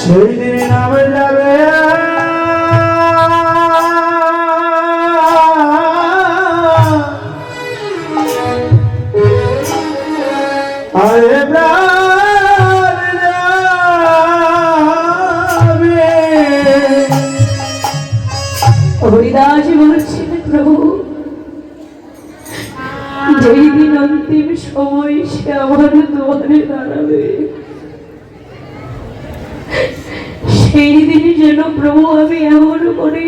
সেই দিন নামে যাবে আরে প্রাণ যাবে। হরিদাস বলছেন প্রভু যেই দিন অন্তিম সময় সে আমার দুয়ারে দাঁড়াবে সেই দিন যেন প্রভু আমি এমন করে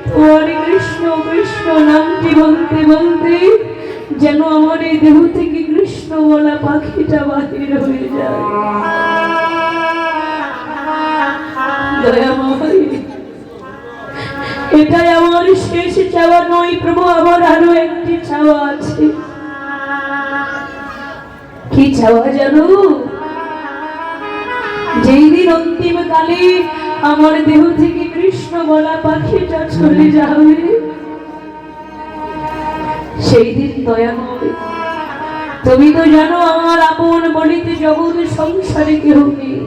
তোমার কৃষ্ণ কৃষ্ণ নামটি বলতে বলতে যেন আমার এই দেহ থেকে কৃষ্ণ বলা পাখিটা বাহির হয়ে যায়। দয়াময়, এটাই আমার শেষ চাওয়া নয় প্রভু, আমার আরো একটি চাওয়া আছে। কি চাওয়া জানো? যেই দিন অন্তিম কালে আমার দেহ থেকে কৃষ্ণ বলা পাখিটা চলে যাবে সেই দিন দয়াময় তুমি তো জানো আমার আপন বলিতে জগৎ সংসারে কেউ নেই।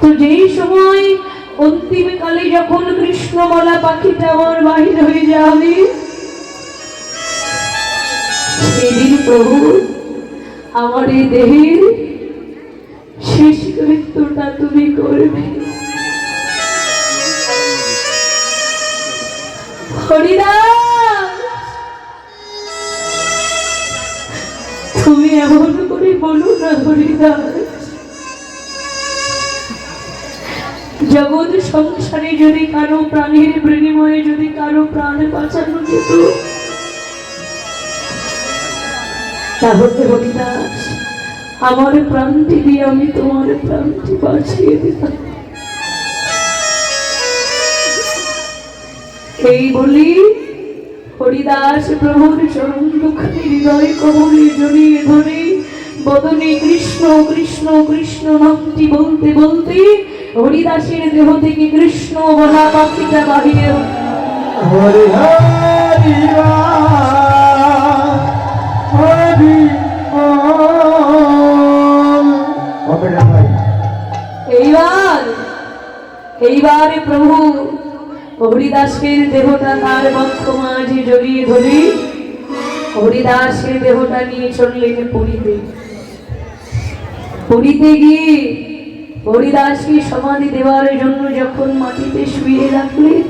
তো যেই সময় অন্তিম কালে যখন কৃষ্ণ বলা পাখিটা আমার বাহির হয়ে যাবে সেদিন প্রভু আমার এই দেহের শেষ মৃত্যুটা তুমি করবে। হরিদাস, তুমি এমন করে বলো না হরিদাস। জগৎ সংসারে যদি কারো প্রাণের বিনিময়ে যদি কারো প্রাণ বাঁচানো যেত তাহলে হরিদাস আমার প্রাণটি দিয়ে আমি তোমার প্রাণটি বাঁচিয়ে দিতাম। এই বলি হরিদাস প্রভুর চরণ দুঃখে হৃদয় কমলে জড়িয়ে ধরে বদনে কৃষ্ণ কৃষ্ণ কৃষ্ণ নামটি বলতে বলতে হরিদাসের দেহ থেকে কৃষ্ণ বলা পাখিটা বাহিরে হরি হরি হরি এইবারে প্রভু হরিদাসের দেহটা তার বক্ষ মাঝে জড়িয়ে ধরে হরিদাসের দেহটা নিয়ে চললেন পুরীতে। পুরীতে গিয়ে হরিদাসকে সমাধি দেওয়ার জন্য যখন মাটিতে শুয়ে রাখলেন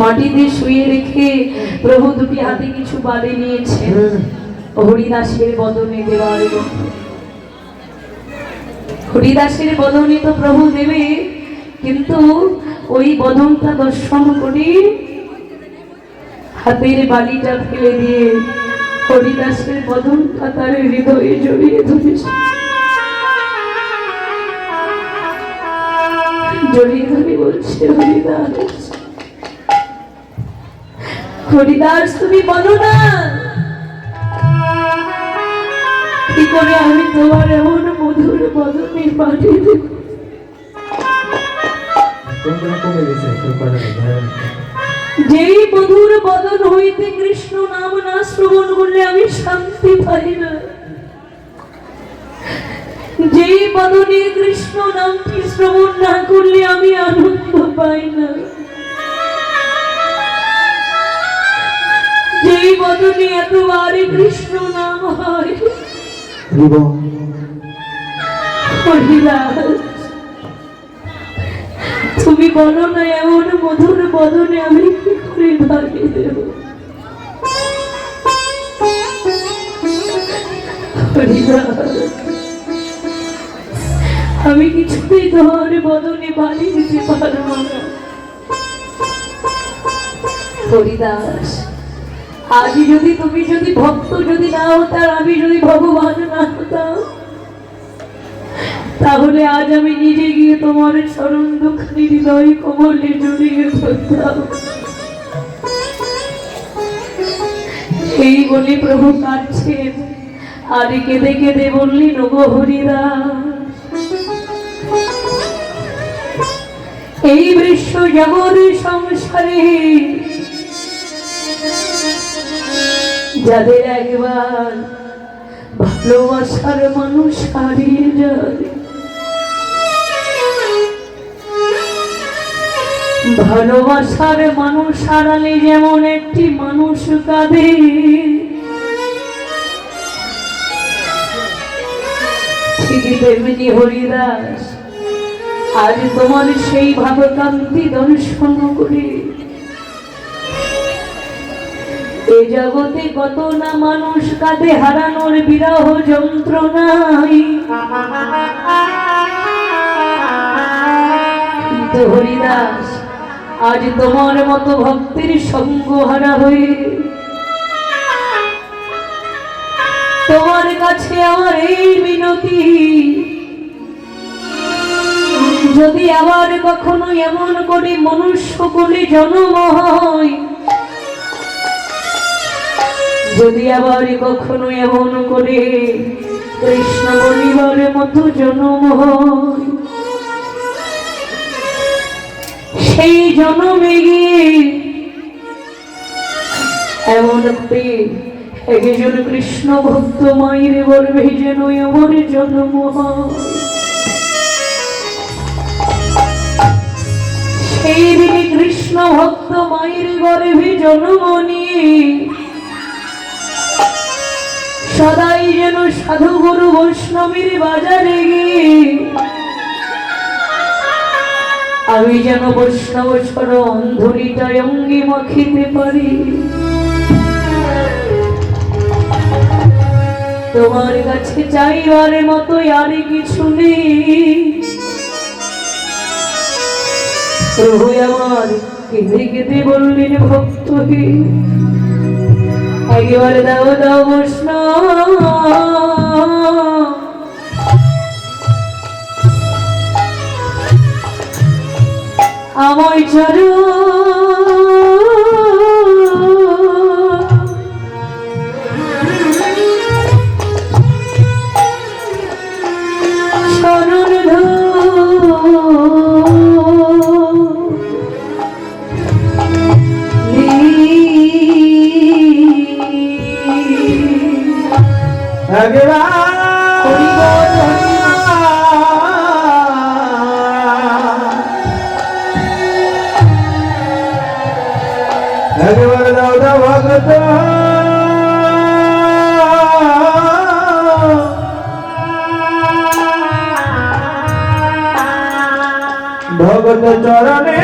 মাটিতে শুয়ে রেখে প্রভু দুটি হাতে কিছু বাড়ি নিয়েছেন হরিদাসের বদনে দেওয়ার জন্য। হরিদাসের বদনে তো প্রভু দেবে কিন্তু ওই বদনটা দর্শন করে হাতের বালিটা ফেলে দিয়ে হরিদাসের বদনটা তার হৃদয়ে জড়িয়ে ধরেছে। জড়িয়ে ধরে বলছে হরিদাস, হরিদাস তুমি বলো না কি করে আমি তোমার এমন মধুর বদনে পাঠিয়ে দেব। যেই মধুর বদন হইতে কৃষ্ণ নাম না শ্রবণ করলে আমি শান্তি পাই না, যেই বদনে কৃষ্ণ নামটি শ্রবণ না করলে আমি আনন্দ পাই না, যেই বদনে এতবারে কৃষ্ণ নাম হয়। তুমি বলো না এমন মধুর বদনে আমি কি করে ভাগিয়ে দেব। আমি কিছুতেই তোমার বদনে বাড়ি দিতে পারবো না। হরিদাস, আজ যদি তুমি যদি ভক্ত যদি না হতো আর আমি যদি ভগবান না হতাম তাহলে আজ আমি নিজে গিয়ে তোমার চরণ দুঃখে হৃদয় কমলে জড়িয়ে ধরতাম। এই বলে প্রভু কাঁদছেন আর কেঁদে কেঁদে বললেন ওগো হরিদাস, এই বিশ্ব জগৎ সংসারে যাদের একবার ভালোবাসার মানুষ হারিয়ে যায়, ভালোবাসার মানুষ হারালে যেমন একটি মানুষ কাঁদে, ঠিকই তেমনি হরিদাস আজ তোমার সেই ভাবকান্তি দর্শন করে এ জগতে কত না মানুষ কাঁদে হারানোর বিরহ যন্ত্রণায়। কিন্তু হরিদাস আজ তোমার মতো ভক্তের সঙ্গ হারা হয়ে তোমার কাছে আমার এই মিনতি, যদি আবার কখনো এমন করে মনুষ্য কোলে জন্ম হয়, যদি আবার কখনো এমন করে কৃষ্ণ বলিবার মতো জন্ম হয়, সেই জন্মে গিয়ে এমন করে একজন কৃষ্ণ ভক্ত মায়ের গর্ভে যেন এমন জন্ম হয়, সেই দিনে কৃষ্ণ ভক্ত মায়ের গর্ভে জন্ম নিয়ে সদাই যেন সাধু গুরু বৈষ্ণবীর বাজারে গিয়ে আমি যেন বৈষ্ণব চরণ ধুলিটায় অঙ্গে মাখিতে পারি। তোমার কাছে চাইবার মতো আর কিছু নেই প্রভু, আমার কেঁদে কেঁদে বললেন ভক্ত হে একবার দাও দাও বৈষ্ণব আমায় ছাড়ো, একবার দাও দাও ভগত ভগত চরণে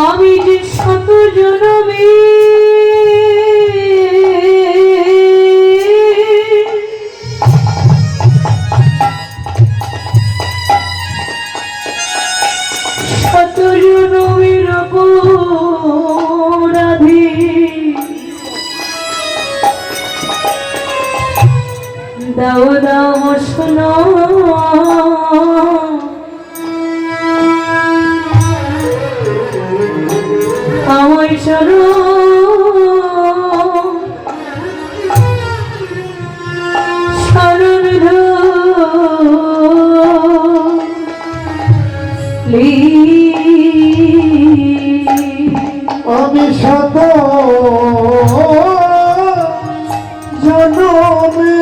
আমি যে শত জনমে শত জনমের অপরাধী দাও দাও শোনো আমায় শরণ শরণ ধলি আমি শত জনমে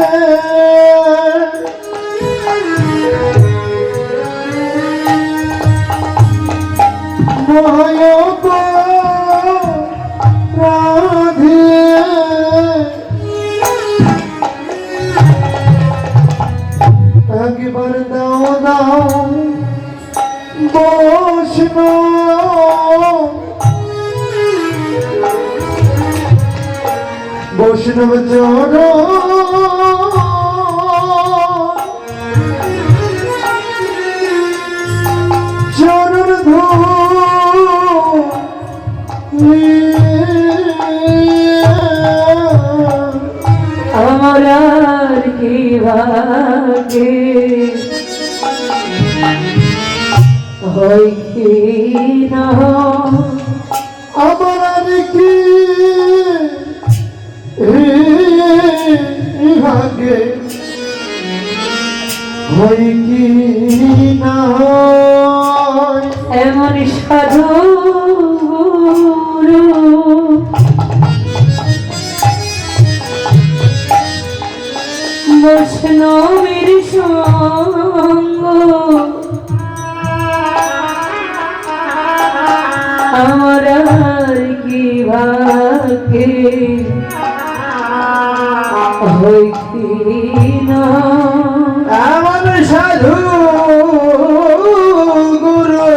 দাও বৈষ্ণব চরণ চরণ আমার আর কি ভাগে হয় কি না আমার আর কি ভাগে হয় কি না এমন সাধু বৈষ্ণবের সঙ্গ আমার আর কি ভাগে হয় কি না এমন সাধু গুরু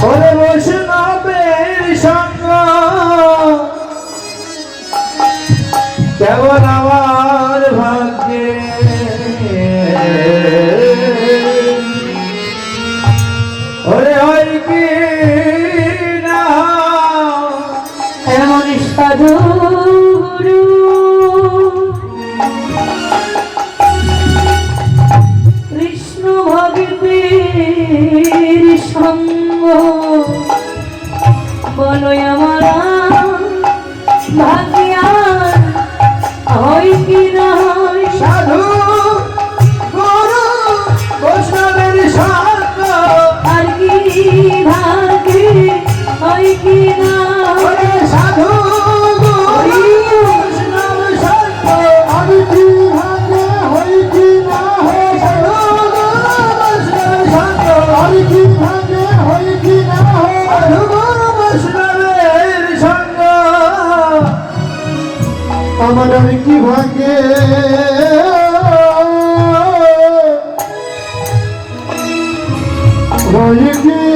ওরে বৈষ্ণবের সঙ্গ কেবল আমার ভাগ্যে ওরে হয় কি না এমন সাধু গুরু কৃষ্ণ ভক্তের সঙ্গ বলো আমার ভাগ্যা হয় কি না হয় সাধু গুরু বৈষ্ণবের সঙ্গ আর কি ভাগ্যে হয় কি না ওরে সাধু গুরু বৈষ্ণব সঙ্গ আমি কি ভাগে হই কি না হয় সাধু গুরু বৈষ্ণব সঙ্গ আমি কি ভাগে হই কি না হয় সাধু গুরু বৈষ্ণবের সঙ্গ আমার আমি কি ভাগে হই কি